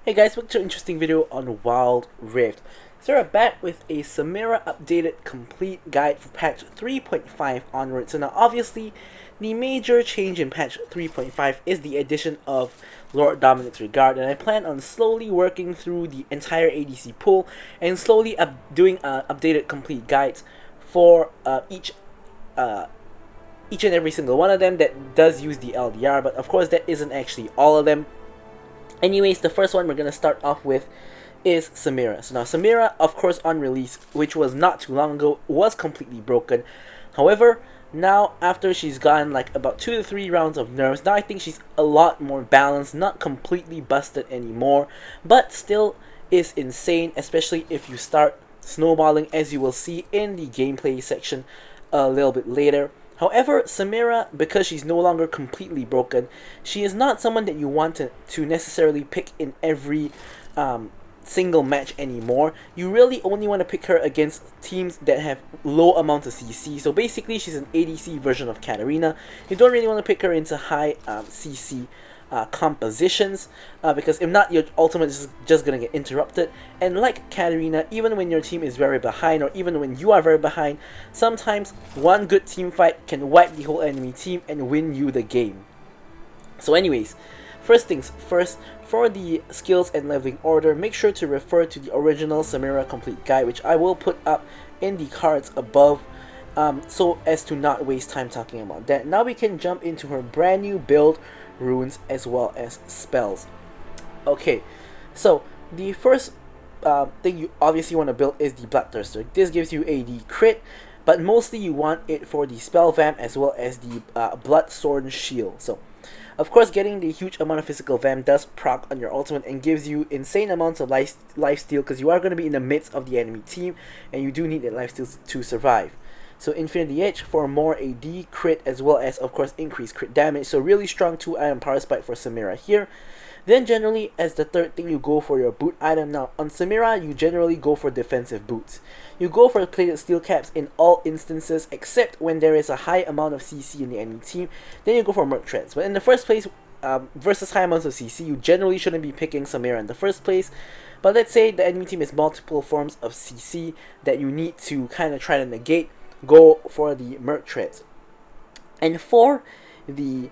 Hey guys, welcome to an interesting video on Wild Rift. So we're back with a Samira updated complete guide for patch 3.5 onwards. So now obviously, the major change in patch 3.5 is the addition of Lord Dominic's Regard, and I plan on slowly working through the entire ADC pool and slowly doing updated complete guides for each and every single one of them that does use the LDR, but of course that isn't actually all of them. Anyways, the first one we're going to start off with is Samira. So now Samira, of course, on release, which was not too long ago, was completely broken. However, now after she's gotten like about 2 to 3 rounds of nerfs, now I think she's a lot more balanced, not completely busted anymore, but still is insane, especially if you start snowballing, as you will see in the gameplay section a little bit later. However, Samira, because she's no longer completely broken, she is not someone that you want to necessarily pick in every single match anymore. You really only want to pick her against teams that have low amounts of CC. So basically, she's an ADC version of Katarina. You don't really want to pick her into high CC compositions, because if not, your ultimate is just gonna get interrupted. And like Katarina, even when your team is very behind, or even when you are very behind, sometimes one good team fight can wipe the whole enemy team and win you the game. So anyways, first things first, for the skills and leveling order, make sure to refer to the original Samira complete guide, which I will put up in the cards above, so as to not waste time talking about that. Now we can jump into her brand new build, runes as well as spells. Okay, so the first thing you obviously want to build is the Bloodthirster. This gives you AD crit, but mostly you want it for the spell vamp as well as the blood sword shield. So of course, getting the huge amount of physical vamp does proc on your ultimate and gives you insane amounts of life steal, because you are going to be in the midst of the enemy team and you do need that life steal to survive. So Infinity Edge for more AD crit as well as of course increased crit damage. So really strong 2-item power spike for Samira here. Then generally, as the third thing, you go for your boot item. Now on Samira, you generally go for defensive boots. You go for plated steel caps in all instances except when there is a high amount of CC in the enemy team. Then you go for merc treads. But in the first place, versus high amounts of CC, you generally shouldn't be picking Samira in the first place. But let's say the enemy team has multiple forms of CC that you need to kind of try to negate. Go for the merc treads. And for the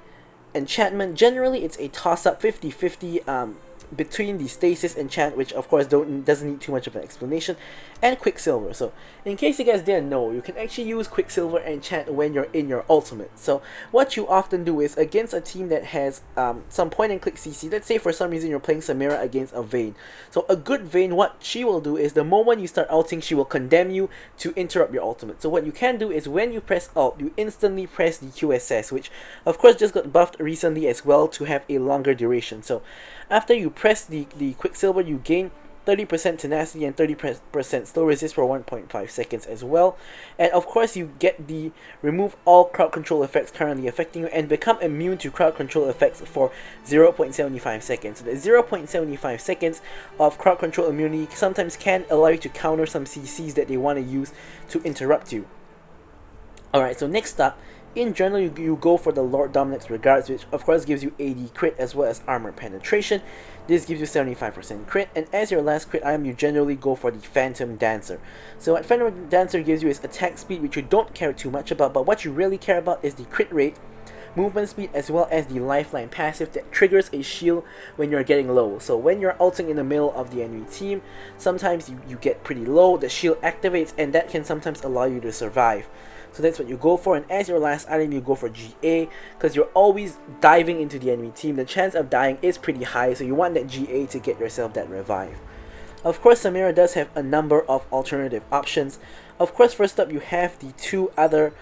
enchantment, generally it's a toss-up 50-50 between the stasis enchant, which of course doesn't need too much of an explanation, and Quicksilver. So in case you guys didn't know, you can actually use Quicksilver enchant when you're in your ultimate. So what you often do is, against a team that has some point and click CC, let's say for some reason you're playing Samira against a Vayne. So a good Vayne, what she will do is the moment you start ulting, she will condemn you to interrupt your ultimate. So what you can do is when you press ult, you instantly press the QSS, which of course just got buffed recently as well to have a longer duration. So after you press the Quicksilver, you gain 30% tenacity and 30% slow resist for 1.5 seconds as well. And of course you get the remove all crowd control effects currently affecting you and become immune to crowd control effects for 0.75 seconds. So the 0.75 seconds of crowd control immunity sometimes can allow you to counter some CCs that they want to use to interrupt you. Alright, so next up, in general, you go for the Lord Dominic's Regards, which of course gives you AD crit as well as armor penetration. This gives you 75% crit, and as your last crit item, you generally go for the Phantom Dancer. So what Phantom Dancer gives you is attack speed, which you don't care too much about, but what you really care about is the crit rate, movement speed, as well as the lifeline passive that triggers a shield when you're getting low. So when you're ulting in the middle of the enemy team, sometimes you get pretty low, the shield activates, and that can sometimes allow you to survive. So that's what you go for, and as your last item you go for GA, because you're always diving into the enemy team. The chance of dying is pretty high, so you want that GA to get yourself that revive. Of course, Samira does have a number of alternative options. Of course, first up you have the two other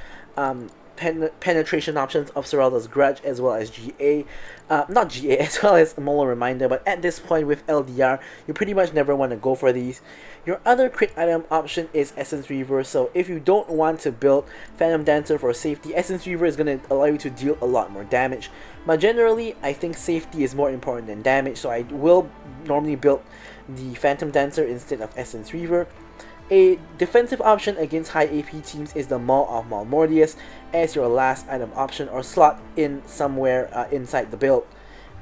penetration options of Seralda's Grudge as well as GA. Not GA, as well as Molar Reminder, but at this point with LDR, you pretty much never want to go for these. Your other crit item option is Essence Reaver, so if you don't want to build Phantom Dancer for safety, Essence Reaver is going to allow you to deal a lot more damage. But generally, I think safety is more important than damage, so I will normally build the Phantom Dancer instead of Essence Reaver. A defensive option against high AP teams is the Maw of Malmortius as your last item option, or slot in somewhere inside the build.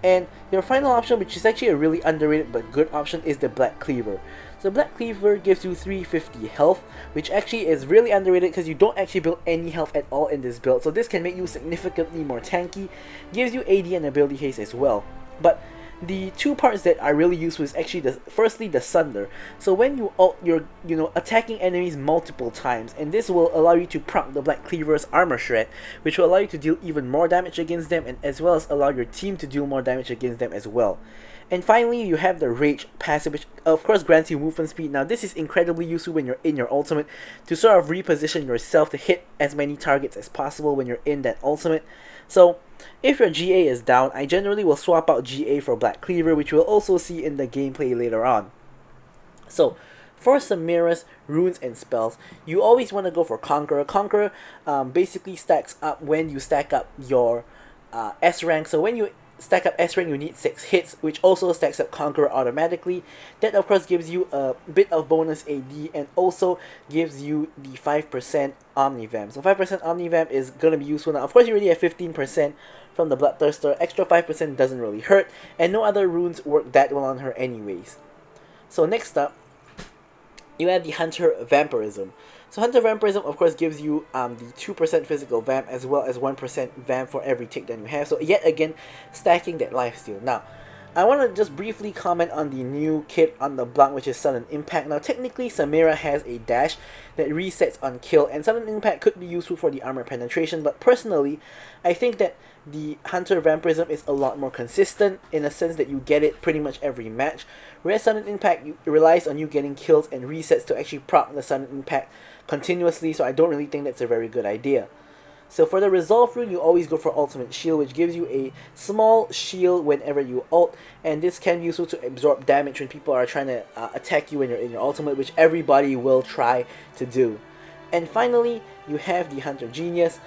And your final option, which is actually a really underrated but good option, is the Black Cleaver. So Black Cleaver gives you 350 health, which actually is really underrated because you don't actually build any health at all in this build. So this can make you significantly more tanky, gives you AD and ability haste as well. But the two parts that are really useful is actually firstly the Sunder. So when you ult, you're attacking enemies multiple times, and this will allow you to proc the Black Cleaver's armor shred, which will allow you to deal even more damage against them, and as well as allow your team to deal more damage against them as well. And finally, you have the Rage passive, which of course grants you movement speed. Now this is incredibly useful when you're in your ultimate to sort of reposition yourself to hit as many targets as possible when you're in that ultimate. So if your GA is down, I generally will swap out GA for Black Cleaver, which we'll also see in the gameplay later on. So for Samira's runes and spells, you always want to go for Conqueror. Conqueror basically stacks up when you stack up your S rank. So when you stack up S rank, you need 6 hits, which also stacks up Conqueror automatically. That of course gives you a bit of bonus AD and also gives you the 5% Omnivamp. So 5% Omnivamp is going to be useful now. Of course you already have 15% from the Bloodthirster. Extra 5% doesn't really hurt, and no other runes work that well on her anyways. So next up, you have the Hunter Vampirism. So Hunter Vampirism of course gives you the 2% physical vamp as well as 1% vamp for every tick that you have. So yet again, stacking that lifesteal. Now, I want to just briefly comment on the new kit on the block, which is Sudden Impact. Now technically Samira has a dash that resets on kill, and Sudden Impact could be useful for the armor penetration, but personally I think that the Hunter Vampirism is a lot more consistent in a sense that you get it pretty much every match, whereas Sudden Impact relies on you getting kills and resets to actually proc the Sudden Impact continuously, so I don't really think that's a very good idea. So for the Resolve rune, you always go for Ultimate Shield, which gives you a small shield whenever you ult, and this can be useful to absorb damage when people are trying to attack you when you're in your ultimate, which everybody will try to do. And finally, you have the Hunter Genius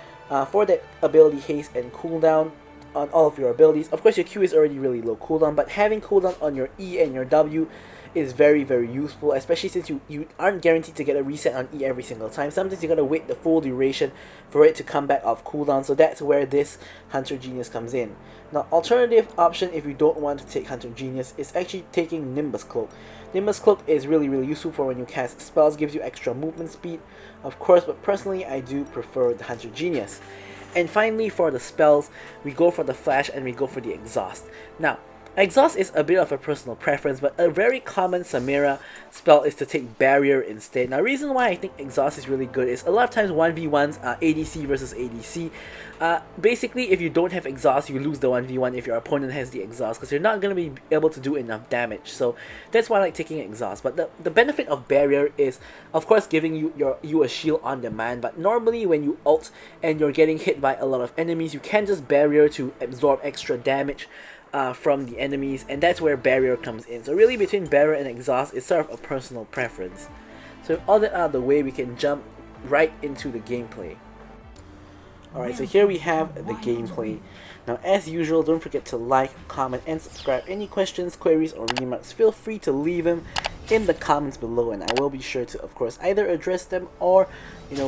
for that ability haste and cooldown on all of your abilities. Of course your Q is already really low cooldown, but having cooldown on your E and your W is very useful, especially since you aren't guaranteed to get a reset on E every single time. Sometimes you gotta wait the full duration for it to come back off cooldown, so that's where this Hunter Genius comes in. Now, alternative option if you don't want to take Hunter Genius is actually taking Nimbus Cloak. Nimbus Cloak is really useful for when you cast spells, gives you extra movement speed, of course, but personally I do prefer the Hunter Genius. And finally, for the spells, we go for the Flash and we go for the Exhaust. Now, Exhaust is a bit of a personal preference, but a very common Samira spell is to take Barrier instead. Now, reason why I think Exhaust is really good is a lot of times 1v1s ADC versus ADC. Basically, if you don't have Exhaust, you lose the 1v1 if your opponent has the Exhaust, because you're not going to be able to do enough damage. So that's why I like taking Exhaust. But the benefit of Barrier is, of course, giving you a shield on demand. But normally when you ult and you're getting hit by a lot of enemies, you can just Barrier to absorb extra damage from the enemies, and that's where Barrier comes in. So really between Barrier and Exhaust is sort of a personal preference. So with all that out of the way, we can jump right into the gameplay. Alright, so here we have the gameplay. Now as usual, don't forget to like, comment and subscribe. Any questions, queries or remarks, feel free to leave them in the comments below, and I will be sure to of course either address them or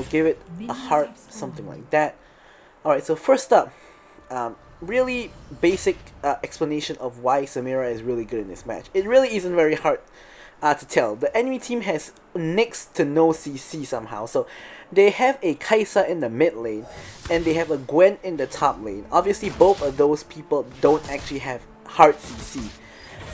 give it a heart, something like that. Alright, so first up, really basic explanation of why Samira is really good in this match. It really isn't very hard to tell. The enemy team has next to no CC somehow. So they have a Kai'Sa in the mid lane and they have a Gwen in the top lane. Obviously both of those people don't actually have hard CC.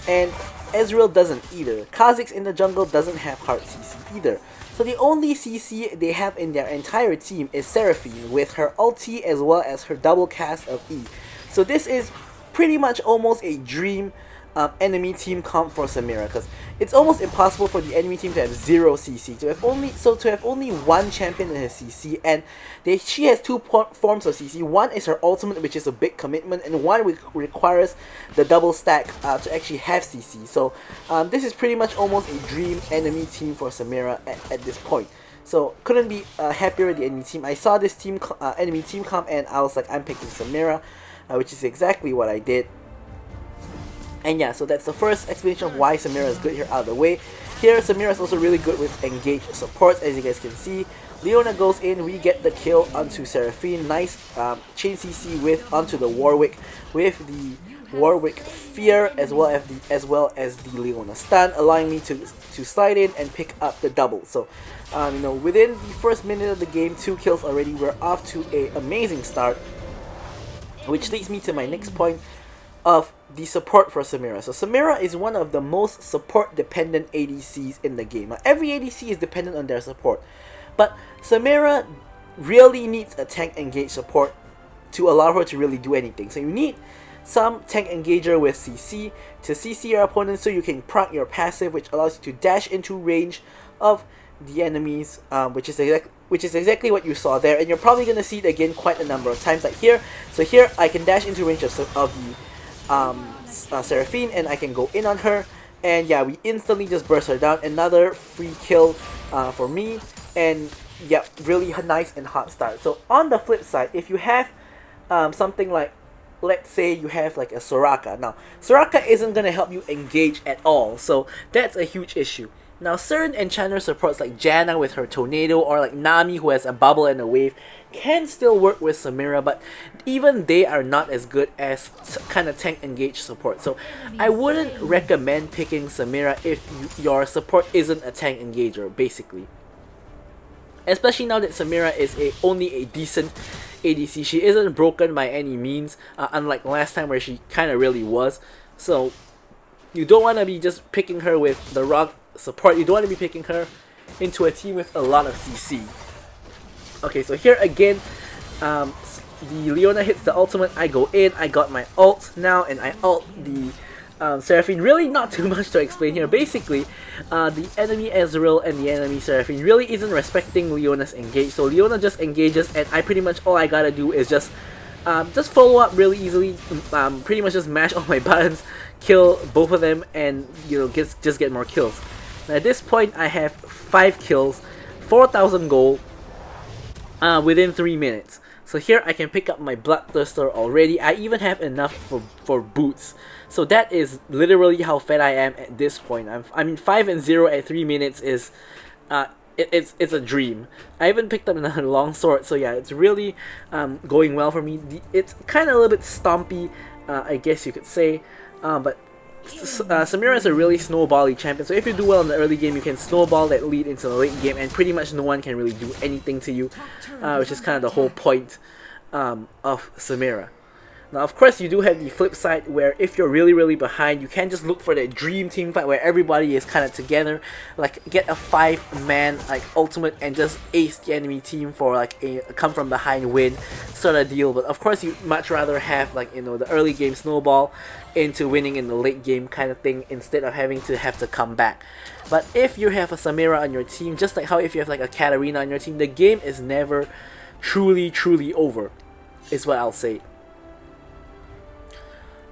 And Ezreal doesn't either. Kha'Zix in the jungle doesn't have hard CC either. So the only CC they have in their entire team is Seraphine with her ulti as well as her double cast of E. So this is pretty much almost a dream enemy team comp for Samira, because it's almost impossible for the enemy team to have 0 CC. To have only one champion that has CC, and she has two forms of CC. One is her ultimate, which is a big commitment, and one requires the double stack to actually have CC. So this is pretty much almost a dream enemy team for Samira at this point. So couldn't be happier with the enemy team. I saw this enemy team comp and I was like, I'm picking Samira, which is exactly what I did. And yeah, so that's the first explanation of why Samira is good here out of the way. Here, Samira is also really good with engaged supports, as you guys can see. Leona goes in, we get the kill onto Seraphine. Nice chain CC with onto the Warwick with the Warwick Fear as well as the Leona stun, allowing me to slide in and pick up the double. So within the first minute of the game, 2 kills already. We're off to an amazing start, which leads me to my next point of the support for Samira. So Samira is one of the most support dependent ADCs in the game. Now, every ADC is dependent on their support, but Samira really needs a tank engage support to allow her to really do anything. So you need some tank engager with CC to CC your opponent so you can proc your passive, which allows you to dash into range of the enemies, which is exactly what you saw there, and you're probably going to see it again quite a number of times, like here. So here I can dash into range of the Seraphine, and I can go in on her, and yeah, we instantly just burst her down. Another free kill for me, and yeah, really nice and hot start. So on the flip side, if you have something like, let's say you have like a Soraka. Now, Soraka isn't going to help you engage at all, so that's a huge issue. Now, certain enchanter supports like Janna with her tornado, or like Nami who has a bubble and a wave, can still work with Samira, but even they are not as good as kind of tank engage support. So I wouldn't recommend picking Samira if your support isn't a tank engager, basically. Especially now that Samira is only a decent ADC. She isn't broken by any means, unlike last time where she kind of really was. So you don't want to be just picking her with the wrong support. You don't want to be picking her into a team with a lot of CC. Okay, so here again, the Leona hits the ultimate. I go in, I got my ult now, and I ult the Seraphine. Really not too much to explain here. Basically, the enemy Ezreal and the enemy Seraphine really isn't respecting Leona's engage. So Leona just engages, and I pretty much all I gotta do is just follow up really easily. Pretty much just mash all my buttons, kill both of them, and just get more kills. Now, at this point, I have 5 kills, 4,000 gold within 3 minutes. So here I can pick up my Bloodthirster already. I even have enough for boots. So that is literally how fed I am at this point. I mean 5-0 at 3 minutes is it's a dream. I even picked up another longsword. So yeah, it's really going well for me. It's kind of a little bit stompy, I guess you could say, but Samira is a really snowbally champion, so if you do well in the early game, you can snowball that lead into the late game, and pretty much no one can really do anything to you, which is kind of the whole point of Samira. Now, of course, you do have the flip side where if you're really behind, you can just look for that dream team fight where everybody is kind of together, like get a 5-man like ultimate and just ace the enemy team for like a come from behind win sort of deal. But of course, you'd much rather have like the early game snowball into winning in the late game kind of thing instead of having to come back. But if you have a Samira on your team, just like how if you have like a Katarina on your team, the game is never truly over, is what I'll say.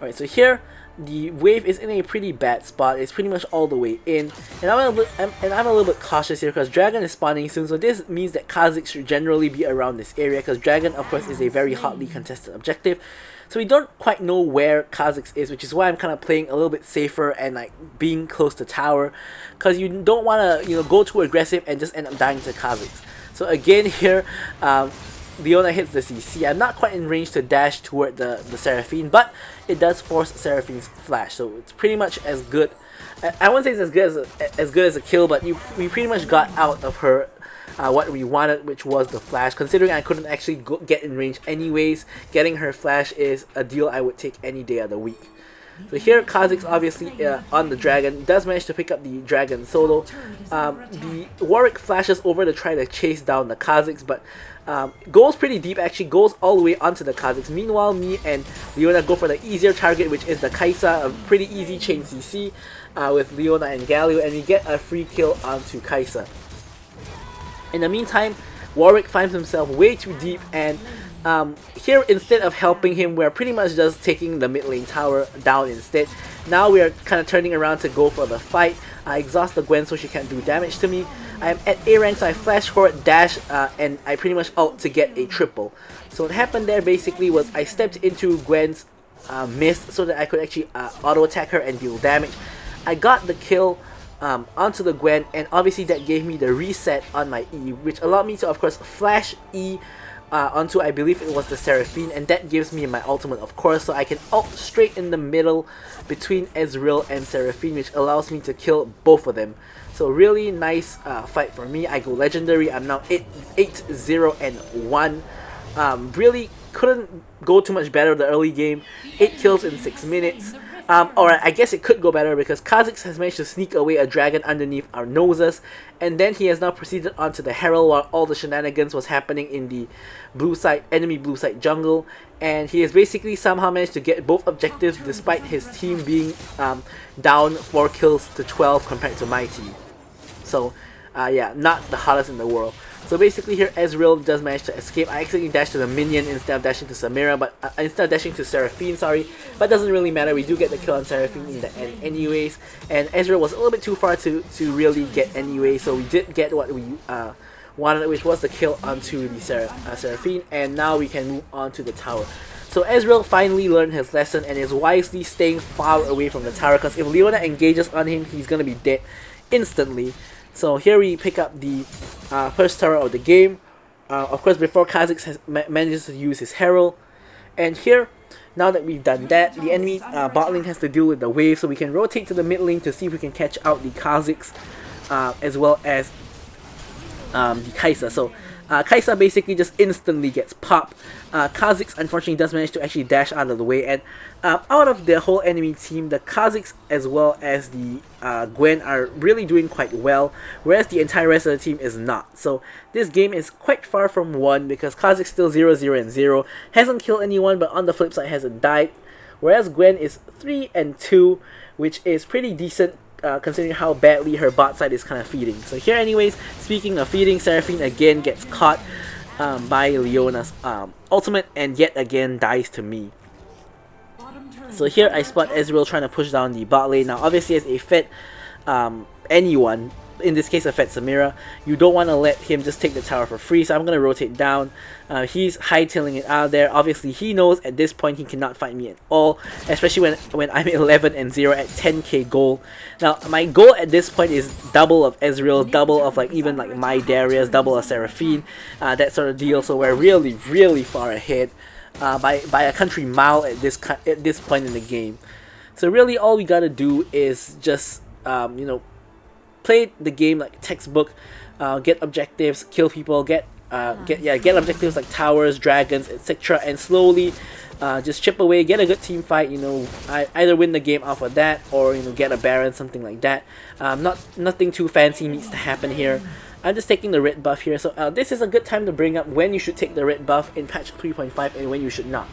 Alright, so here the wave is in a pretty bad spot. It's pretty much all the way in, and I'm a little bit cautious here because Dragon is spawning soon. So this means that Kha'Zix should generally be around this area because Dragon, of course, is a very hotly contested objective. So we don't quite know where Kha'Zix is, which is why I'm kind of playing a little bit safer and like being close to tower, because you don't want to go too aggressive and just end up dying to Kha'Zix. So again here, Leona hits the CC. I'm not quite in range to dash toward the Seraphine, but it does force Seraphine's flash, so it's pretty much as good. I wouldn't say it's as good as a kill, but we pretty much got out of her what we wanted, which was the flash. Considering I couldn't actually get in range anyways, getting her flash is a deal I would take any day of the week. So here Kha'Zix obviously on the Dragon does manage to pick up the Dragon solo. The Warwick flashes over to try to chase down the Kha'Zix, but goes pretty deep, actually goes all the way onto the Kha'Zix. Meanwhile, me and Leona go for the easier target, which is the Kai'Sa, a pretty easy chain CC with Leona and Galio, and we get a free kill onto Kai'Sa. In the meantime, Warwick finds himself way too deep, and here instead of helping him, we're pretty much just taking the mid lane tower down instead. Now we are kind of turning around to go for the fight. I exhaust the Gwen so she can't do damage to me. I'm at A rank, so I flash forward, dash, and I pretty much ult to get a triple. So what happened there basically was I stepped into Gwen's mist so that I could actually auto attack her and deal damage. I got the kill onto the Gwen, and obviously that gave me the reset on my E, which allowed me to of course flash E onto, I believe it was the Seraphine, and that gives me my ultimate of course, so I can ult straight in the middle between Ezreal and Seraphine, which allows me to kill both of them. So really nice fight for me. I go legendary. I'm now 8-0-1. Really couldn't go too much better the early game. 8 kills in 6 minutes. Or I guess it could go better because Kha'Zix has managed to sneak away a dragon underneath our noses, and then he has now proceeded onto the Herald while all the shenanigans was happening in the enemy blue side jungle, and he has basically somehow managed to get both objectives despite his team being down 4 kills to 12 compared to my team. So yeah, not the hardest in the world. So basically here Ezreal does manage to escape. I accidentally dashed to the minion instead of dashing to Samira, but instead of dashing to Seraphine, sorry. But doesn't really matter, we do get the kill on Seraphine in the end anyways. And Ezreal was a little bit too far to really get anyway, so we did get what we wanted, which was the kill onto the Seraphine, and now we can move on to the tower. So Ezreal finally learned his lesson and is wisely staying far away from the tower, because if Leona engages on him, he's gonna be dead instantly. So here we pick up the first tower of the game. Of course, before Kha'Zix manages to use his Herald. And here, now that we've done that, the enemy bot lane has to deal with the wave, so we can rotate to the mid lane to see if we can catch out the Kha'Zix as well as the Kai'Sa. So Kai'Sa basically just instantly gets popped. Kha'Zix unfortunately does manage to actually dash out of the way, and out of the whole enemy team, the Kha'Zix as well as the Gwen are really doing quite well, whereas the entire rest of the team is not. So this game is quite far from won because Kha'Zix still 0-0-0, hasn't killed anyone, but on the flip side hasn't died, whereas Gwen is 3-2, which is pretty decent considering how badly her bot side is kind of feeding. So here anyways, speaking of feeding, Seraphine again gets caught by Leona's ultimate and yet again dies to me. So here I spot Ezreal trying to push down the bot lane. Now obviously as a Fed anyone, in this case a Fed Samira, you don't want to let him just take the tower for free, so I'm going to rotate down. He's hightailing it out there. Obviously he knows at this point he cannot fight me at all, especially when I'm 11-0 at 10k gold. Now my goal at this point is double of Ezreal, double of like even like my Darius, double of Seraphine, that sort of deal, so we're really far ahead by a country mile at this point in the game. So really all we gotta do is just you know, play the game like textbook, get objectives, kill people, get objectives like towers, dragons, etc., and slowly just chip away, get a good team fight. You know, either win the game off of that, or you know, get a Baron, something like that. Nothing too fancy needs to happen here. I'm just taking the red buff here, so this is a good time to bring up when you should take the red buff in patch 3.5 and when you should not.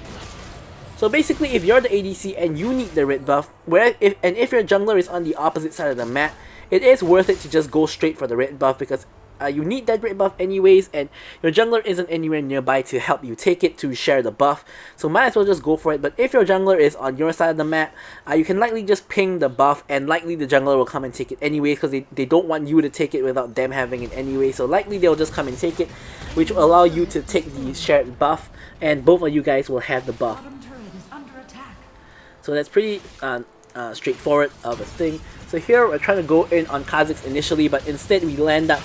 So basically, if you're the ADC and you need the red buff, if your jungler is on the opposite side of the map, it is worth it to just go straight for the red buff, because you need that red buff anyways, and your jungler isn't anywhere nearby to help you take it, to share the buff, so might as well just go for it. But if your jungler is on your side of the map, you can likely just ping the buff, and likely the jungler will come and take it anyways, because they don't want you to take it without them having it anyway, so likely they'll just come and take it, which will allow you to take the shared buff, and both of you guys will have the buff. So that's pretty straightforward of a thing. So here we're trying to go in on Kha'Zix initially, but instead we land up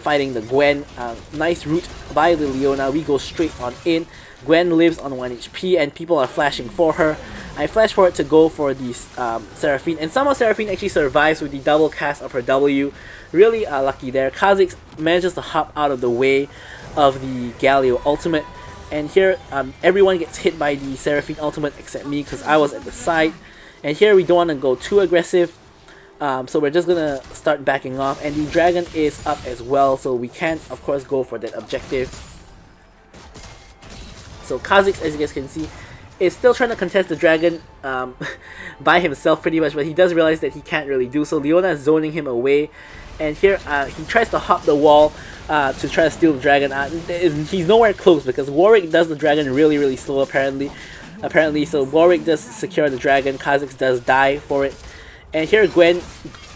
fighting the Gwen. Nice route by the Leona. We go straight on in. Gwen lives on 1 HP and people are flashing for her. I flash forward to go for the Seraphine, and somehow Seraphine actually survives with the double cast of her W. Really lucky there. Kha'Zix manages to hop out of the way of the Galio ultimate. And here everyone gets hit by the Seraphine ultimate except me, because I was at the side. And here we don't want to go too aggressive, so we're just gonna start backing off, and the dragon is up as well, so we can't of course go for that objective. So Kha'Zix, as you guys can see, is still trying to contest the dragon by himself pretty much, but he does realize that he can't really do so. Leona is zoning him away, and here he tries to hop the wall to try to steal the dragon. He's nowhere close because Warwick does the dragon really slow apparently, so Warwick does secure the dragon. Kha'Zix does die for it, and here Gwen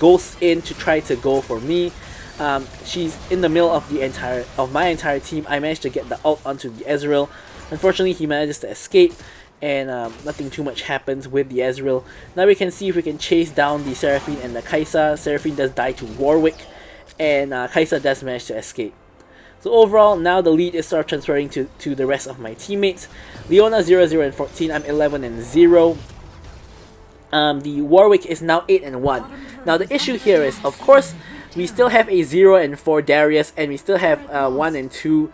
goes in to try to go for me. She's in the middle of my entire team. I managed to get the ult onto the Ezreal. Unfortunately he manages to escape, and nothing too much happens with the Ezreal. Now we can see if we can chase down the Seraphine and the Kai'Sa. Seraphine does die to Warwick, and Kai'Sa does manage to escape. So overall, now the lead is sort of transferring to the rest of my teammates. Leona 0-0 and 14, I'm 11 and 0. The Warwick is now 8 and 1. Now the issue here is, of course, we still have a 0 and 4 Darius, and we still have 1 and 2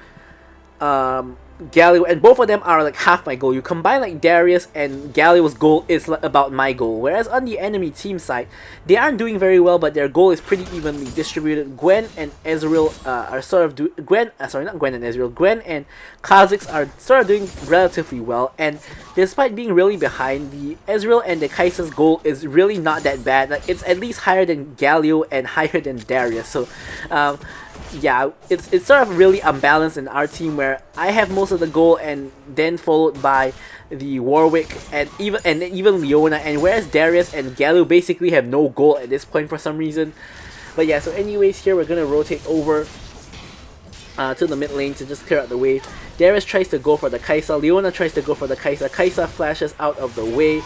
Galio, and both of them are like half my goal. You combine like Darius and Galio's goal is like about my goal, whereas on the enemy team side, they aren't doing very well, but their goal is pretty evenly distributed. Gwen and Ezreal are sort of Gwen and Kha'Zix are sort of doing relatively well, and despite being really behind, the Ezreal and the Kai'Sa's goal is really not that bad. Like, it's at least higher than Galio and higher than Darius. So yeah, it's sort of really unbalanced in our team, where I have most of the goal and then followed by the Warwick and even Leona, and whereas Darius and Galio basically have no goal at this point for some reason. But yeah, so anyways, here we're gonna rotate over to the mid lane to just clear out the wave. Darius tries to go for the Kai'Sa, Leona tries to go for the Kai'Sa, Kai'Sa flashes out of the way,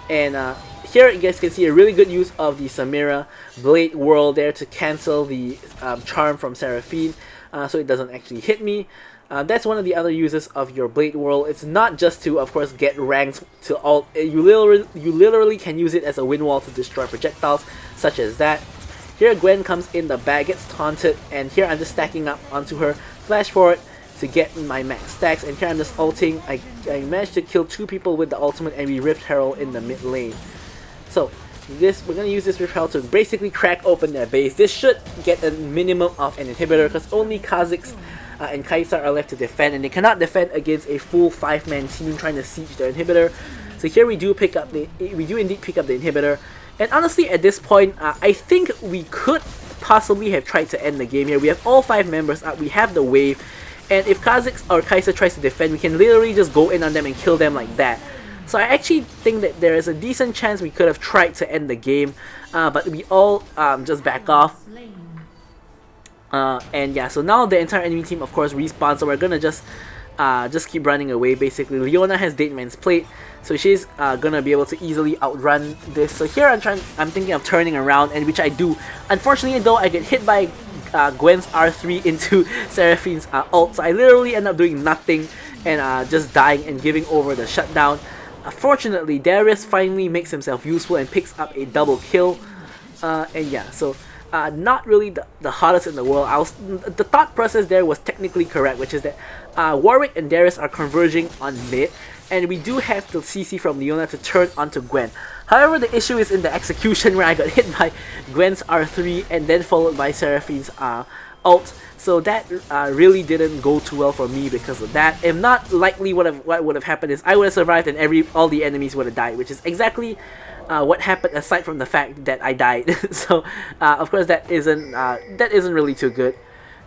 and here you guys can see a really good use of the Samira Blade Whirl there to cancel the charm from Seraphine, so it doesn't actually hit me. That's one of the other uses of your Blade Whirl. It's not just to, of course, get ranks to ult. You literally can use it as a wind wall to destroy projectiles, such as that. Here Gwen comes in the back, gets taunted, and here I'm just stacking up onto her. Flash forward to get my max stacks, and here I'm just ulting. I managed to kill 2 people with the ultimate, and we Rift Herald in the mid lane. So we're gonna use this Rift Herald to basically crack open their base. This should get a minimum of an inhibitor, because only Kha'Zix and Kai'Sa are left to defend, and they cannot defend against a full 5-man team trying to siege their inhibitor. So here we do indeed pick up the inhibitor, and honestly at this point, I think we could possibly have tried to end the game here. We have all 5 members up, we have the wave, and if Kha'Zix or Kai'Sa tries to defend, we can literally just go in on them and kill them like that. So I actually think that there is a decent chance we could have tried to end the game, but we all just back off. And yeah, so now the entire enemy team, of course, respawns, so we're gonna just keep running away basically. Leona has Dead Man's Plate, so she's gonna be able to easily outrun this. So here I'm thinking of turning around, and which I do. Unfortunately though, I get hit by Gwen's R3 into Seraphine's ult, so I literally end up doing nothing and just dying and giving over the shutdown. Fortunately, Darius finally makes himself useful and picks up a double kill, and yeah, so not really the hottest in the world. The thought process there was technically correct, which is that Warwick and Darius are converging on mid, and we do have the CC from Leona to turn onto Gwen. However, the issue is in the execution, where I got hit by Gwen's R3 and then followed by Seraphine's ult. So that really didn't go too well for me because of that. If not, likely what would have happened is I would have survived and all the enemies would have died, which is exactly what happened, aside from the fact that I died. So of course that isn't really too good.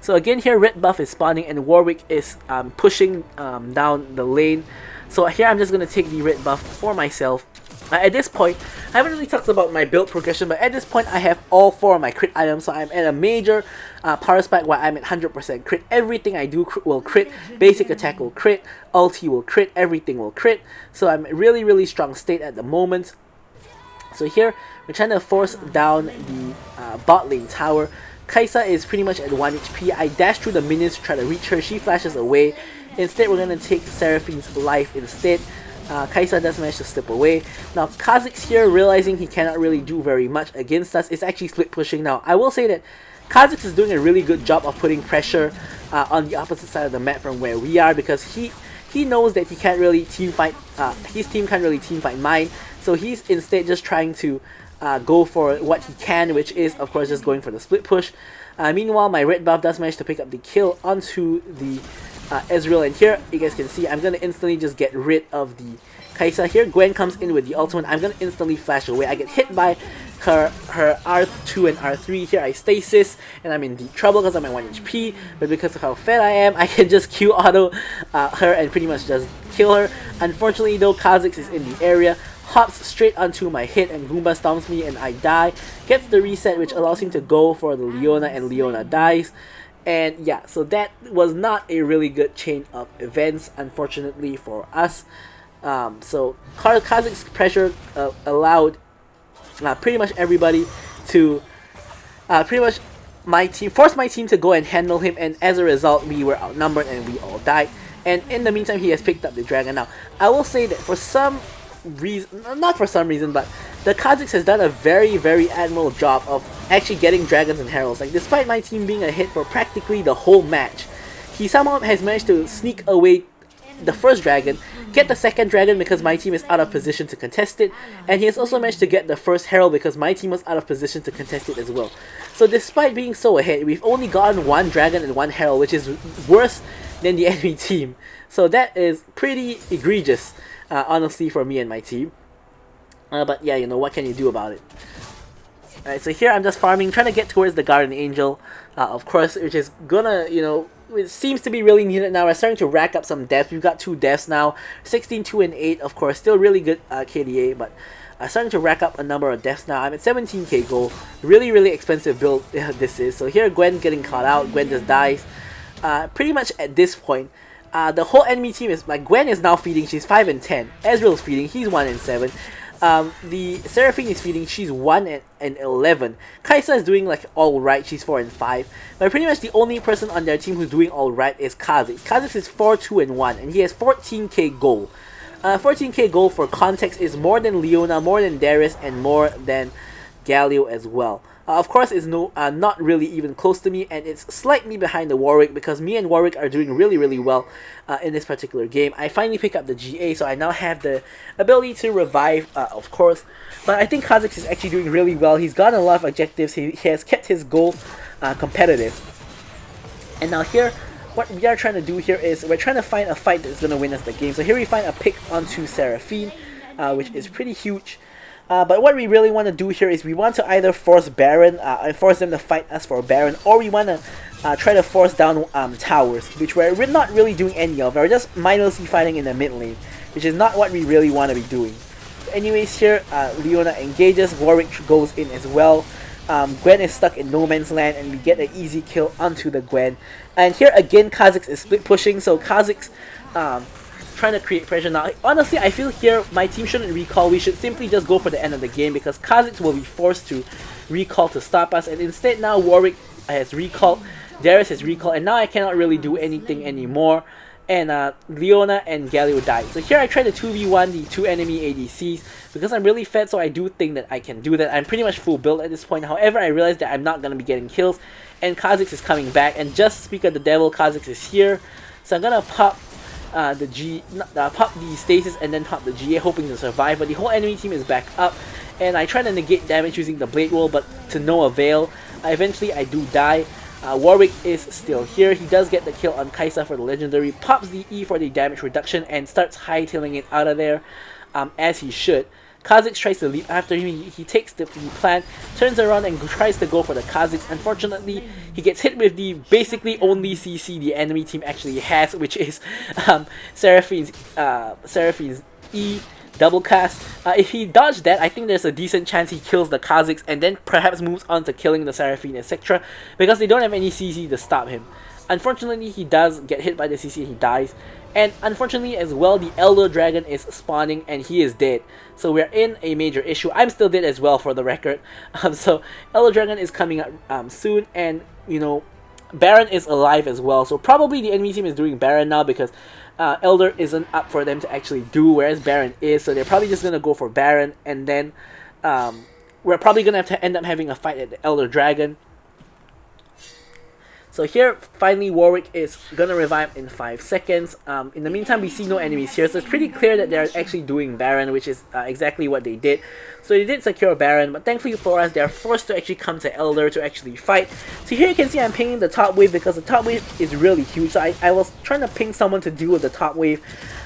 So again here, red buff is spawning and Warwick is pushing down the lane. So here I'm just going to take the red buff for myself. At this point, I haven't really talked about my build progression, but at this point I have all 4 of my crit items, so I'm at a major power spike where I'm at 100% crit. Everything I do will crit, basic attack will crit, ulti will crit, everything will crit. So I'm really strong state at the moment. So here, we're trying to force down the bot lane tower. Kai'Sa is pretty much at 1 HP. I dash through the minions to try to reach her, she flashes away. Instead, we're going to take Seraphine's life instead. Kai'Sa does manage to slip away. Now Kha'Zix here, realizing he cannot really do very much against us, is actually split pushing now. I will say that Kha'Zix is doing a really good job of putting pressure on the opposite side of the map from where we are, because he knows that he can't really team fight, his team can't really team fight mine, so he's instead just trying to go for what he can, which is of course just going for the split push. Meanwhile, my red buff does manage to pick up the kill onto the Ezreal, and here you guys can see I'm gonna instantly just get rid of the Kai'Sa. Here Gwen comes in with the ultimate, I'm gonna instantly flash away. I get hit by her R2 and R3. Here I stasis and I'm in deep trouble because I'm at 1 HP, but because of how fed I am, I can just Q auto her and pretty much just kill her. Unfortunately though, Kha'Zix is in the area, hops straight onto my hit and Goomba stomps me and I die. Gets the reset, which allows him to go for the Leona, and Leona dies. And yeah, so that was not a really good chain of events, unfortunately for us. So Kazakh's pressure allowed pretty much everybody to pretty much forced my team to go and handle him, and as a result we were outnumbered and we all died. And in the meantime he has picked up the dragon. Now I will say that for some reason, not for some reason, but the Kazakhs has done a very admirable job of actually getting dragons and heralds. Like, despite my team being a hit for practically the whole match, he somehow has managed to sneak away the first dragon, get the second dragon because my team is out of position to contest it, and he has also managed to get the first herald because my team was out of position to contest it as well. So despite being so ahead, we've only gotten one dragon and one herald, which is worse than the enemy team. So that is pretty egregious, honestly, for me and my team. But yeah, you know, what can you do about it? Alright, so here I'm just farming, trying to get towards the Guardian Angel, of course, which is gonna, you know, it seems to be really needed now. We're starting to rack up some deaths. We've got 2 deaths now, 16, 2, and 8, of course, still really good KDA, but starting to rack up a number of deaths now. I'm at 17k gold, really expensive build this is. So here Gwen getting caught out, Gwen just dies. Pretty much at this point, the whole enemy team is, like, Gwen is now feeding, she's 5 and 10, Ezreal's feeding, he's 1 and 7. The Seraphine is feeding, she's 1 and 11. Kaisa is doing like alright, she's 4 and 5. But pretty much the only person on their team who's doing alright is Kha'Zix. Kha'Zix is 4, 2 and 1, and he has 14k gold. 14k gold for context is more than Leona, more than Darius, and more than Galio as well. Of course, it's not really even close to me, and it's slightly behind the Warwick because me and Warwick are doing really well in this particular game. I finally pick up the GA, so I now have the ability to revive, of course. But I think Kazakhs is actually doing really well. He's gotten a lot of objectives. He has kept his goal competitive. And now here, what we are trying to do here is we're trying to find a fight that's going to win us the game. So here we find a pick onto Seraphine, which is pretty huge. But what we really want to do here is we want to either force Baron and force them to fight us for Baron, or we want to try to force down towers, which we're not really doing any of. We're just mindlessly fighting in the mid lane, which is not what we really want to be doing. Anyways, here Leona engages, Warwick goes in as well. Gwen is stuck in no man's land, and we get an easy kill onto the Gwen. And here again, Kazakhs is split pushing, so Kazakhs trying to create pressure now. Honestly, I feel here my team shouldn't recall. We should simply just go for the end of the game because Kazakhs will be forced to recall to stop us, and instead now Warwick has recalled, Darius has recalled, and now I cannot really do anything anymore. And Leona and Galio died. So here I try to 2v1 the 2 enemy ADCs because I'm really fed, so I do think that I can do that. I'm pretty much full build at this point. However, I realize that I'm not going to be getting kills, and Kazakhs is coming back, and just speak of the devil, Kazakhs is here. So I'm going to pop pop the stasis and then pop the GA, hoping to survive, but the whole enemy team is back up, and I try to negate damage using the blade roll, but to no avail. Eventually I do die. Warwick is still here. He does get the kill on Kaisa for the legendary, pops the E for the damage reduction, and starts hightailing it out of there, as he should. Kazakhs tries to leap after him. He takes the plant, turns around and tries to go for the Kazakhs. Unfortunately, he gets hit with the basically only CC the enemy team actually has, which is Seraphine's E double cast. If he dodged that, I think there's a decent chance he kills the Kazakhs and then perhaps moves on to killing the Seraphine, etc. because they don't have any CC to stop him. Unfortunately, he does get hit by the CC and he dies. And unfortunately as well, the Elder Dragon is spawning and he is dead. So we're in a major issue. I'm still dead as well, for the record. So Elder Dragon is coming up soon, and you know, Baron is alive as well. So probably the enemy team is doing Baron now because Elder isn't up for them to actually do, whereas Baron is. So they're probably just going to go for Baron, and then we're probably going to have to end up having a fight at the Elder Dragon. So here, finally, Warwick is gonna revive in 5 seconds. In the meantime, we see no enemies here, so it's pretty clear that they're actually doing Baron, which is exactly what they did. So they did secure Baron, but thankfully for us, they're forced to actually come to Elder to actually fight. So here you can see I'm pinging the top wave because the top wave is really huge. So I was trying to ping someone to deal with the top wave.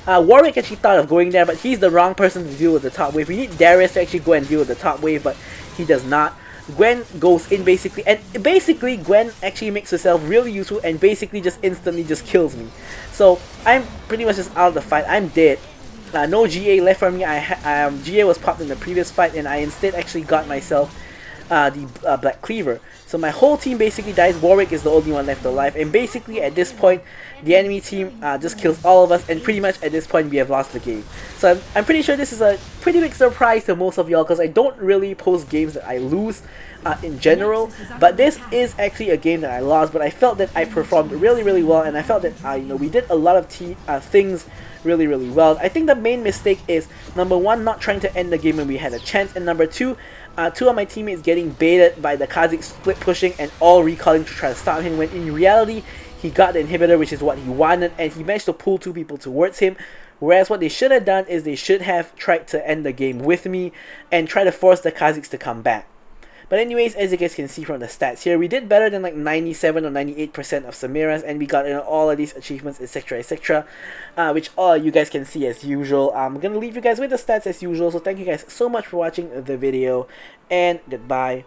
Warwick actually thought of going there, but he's the wrong person to deal with the top wave. We need Darius to actually go and deal with the top wave, but he does not. Gwen goes in basically, and basically Gwen actually makes herself really useful and basically just instantly just kills me. So I'm pretty much just out of the fight. I'm dead. No GA left for me. GA was popped in the previous fight, and I instead actually got myself the Black Cleaver. So my whole team basically dies. Warwick is the only one left alive, and basically at this point, the enemy team just kills all of us, and pretty much at this point we have lost the game. So I'm pretty sure this is a pretty big surprise to most of y'all, because I don't really post games that I lose in general, but this is actually a game that I lost, but I felt that I performed really well, and I felt that we did a lot of things really well. I think the main mistake is, number one, not trying to end the game when we had a chance, and number two, two of my teammates getting baited by the Kha'Zix split pushing and all recalling to try to stop him, when in reality he got the inhibitor, which is what he wanted, and he managed to pull two people towards him. Whereas what they should have done is they should have tried to end the game with me and try to force the Kha'Zix to come back. But anyways, as you guys can see from the stats here, we did better than like 97 or 98% of Samira's, and we got all of these achievements, etc, which all you guys can see as usual. I'm gonna leave you guys with the stats as usual, so thank you guys so much for watching the video, and goodbye.